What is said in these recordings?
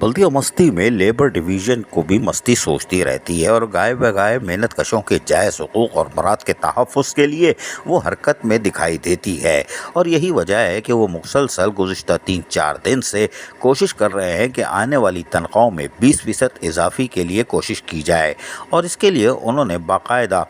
बल्दिया मस्ती में labour division को भी मस्ती सोचती रहती है और गाय बगाए मेहनत कशों के जायज़ हुकूक और मराद के तहफ़्फ़ुज़ के लिए वो हरकत में दिखाई देती है। और यही वजह है कि वो मुसलसल गुज़िश्ता 3-4 दिन से कोशिश कर रहे हैं कि आने वाली तनख्वाहों में 20% इजाफी के लिए कोशिश की जाए। और इसके लिए उन्होंने बाकायदा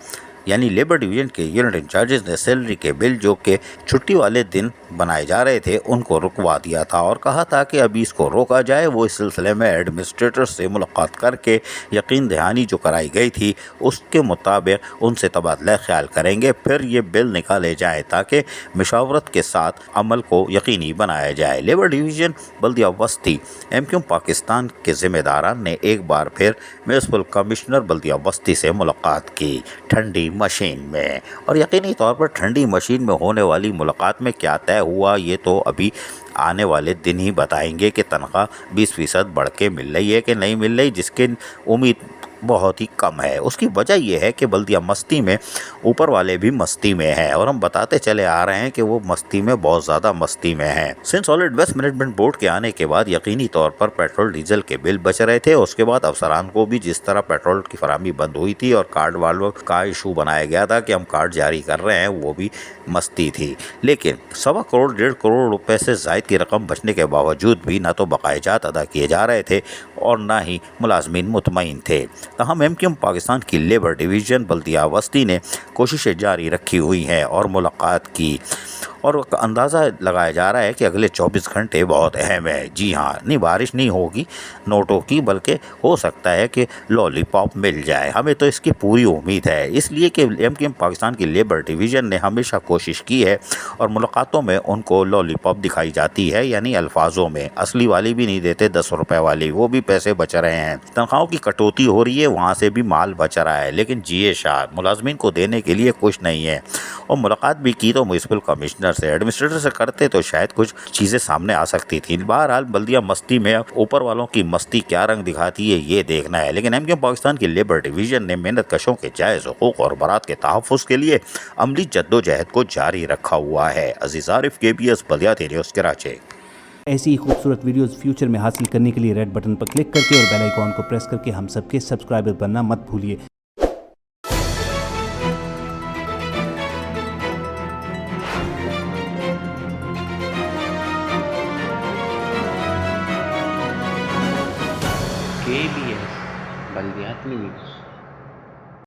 यानी लेबर डिवीज़न के यूनिट इंचार्जेस ने सैलरी के बिल जो कि छुट्टी वाले दिन बनाए जा रहे थे उनको रुकवा दिया था और कहा था कि अभी इसको रोका जाए। वो इस सिलसिले में एडमिनिस्ट्रेटर से मुलाकात करके यकीन दहानी जो कराई गई थी उसके मुताबिक उनसे तबादला ख्याल करेंगे, फिर ये बिल निकाले जाए ताकि मशावरत के साथ अमल को यकीनी बनाया जाए। लेबर डिवीज़न बल्दिया बस्ती MQ पाकिस्तान के ज़िम्मेदारान ने एक बार फिर म्यूनसिपल कमिश्नर बल्दिया बस्ती से मुलाकात की ठंडी मशीन में। और यकीनी तौर पर ठंडी मशीन में होने वाली मुलाकात में क्या तय हुआ ये तो अभी आने वाले दिन ही बताएंगे कि तनख्वाह 20% बढ़ के मिल रही है कि नहीं मिल रही, जिसकी उम्मीद बहुत ही कम है। उसकी वजह यह है कि बल्दिया मस्ती में ऊपर वाले भी मस्ती में हैं और हम बताते चले आ रहे हैं कि वो मस्ती में बहुत ज़्यादा मस्ती में हैं। Sindh solid waste management board के आने के बाद यकीनी तौर पर पेट्रोल डीजल के बिल बच रहे थे। उसके बाद अफसरान को भी जिस तरह पेट्रोल की फराहमी बंद हुई थी और कार्ड वालों का इशू बनाया गया था कि हम कार्ड जारी कर रहे हैं, वो भी मस्ती थी। लेकिन 1.25 करोड़ 1.5 करोड़ रुपए से ज़ायद की रकम बचने के बावजूद भी ना तो बकायाजात अदा किए जा रहे थे और ना ही मुलाजमीन मुतमईन थे। तहम MQ पाकिस्तान की लेबर डिवीज़न बल्दिया बस्ती ने कोशिशें जारी रखी हुई हैं और मुलाकात की और अंदाज़ा लगाया जा रहा है कि अगले 24 घंटे बहुत अहम है। जी हाँ, नहीं बारिश नहीं होगी नोटों की, बल्कि हो सकता है कि लॉलीपॉप मिल जाए। हमें तो इसकी पूरी उम्मीद है, इसलिए कि MQ पाकिस्तान की लेबर डिवीज़न ने हमेशा कोशिश की है और मुलाकातों में उनको लॉलीपॉप दिखाई जाती है, यानी अल्फाजों में। असली वाली भी नहीं देते, 10 रुपए वाली, वो भी पैसे बच रहे हैं। तनख्वाहों की कटौती हो रही है, वहाँ से भी माल बच रहा है, लेकिन जिए शाह मुलाजमीन को देने के लिए कुछ नहीं है। और मुलाकात भी की तो म्यूनसिपल कमिश्नर से, एडमिनिस्ट्रेटर से करते तो शायद कुछ चीज़ें सामने आ सकती थी। बहरहाल बल्दिया मस्ती में ऊपर वालों की मस्ती क्या रंग दिखाती है ये देखना है। लेकिन MQ पाकिस्तान की लेबर डिवीज़न ने मेहनत कशों के जायज़ हुकूक और बरात के तहफ़्फ़ुज़ के लिए अमली जद्दोजहद को जारी रखा हुआ है। अजीज़ आरिफ, KBS बल्दिया न्यूज़ कराची। ऐसी ही खूबसूरत वीडियोस फ्यूचर में हासिल करने के लिए रेड बटन पर क्लिक करके और बेल आइकॉन को प्रेस करके हम सबके सब्सक्राइबर बनना मत भूलिए। KBS बल्दिया न्यूज़।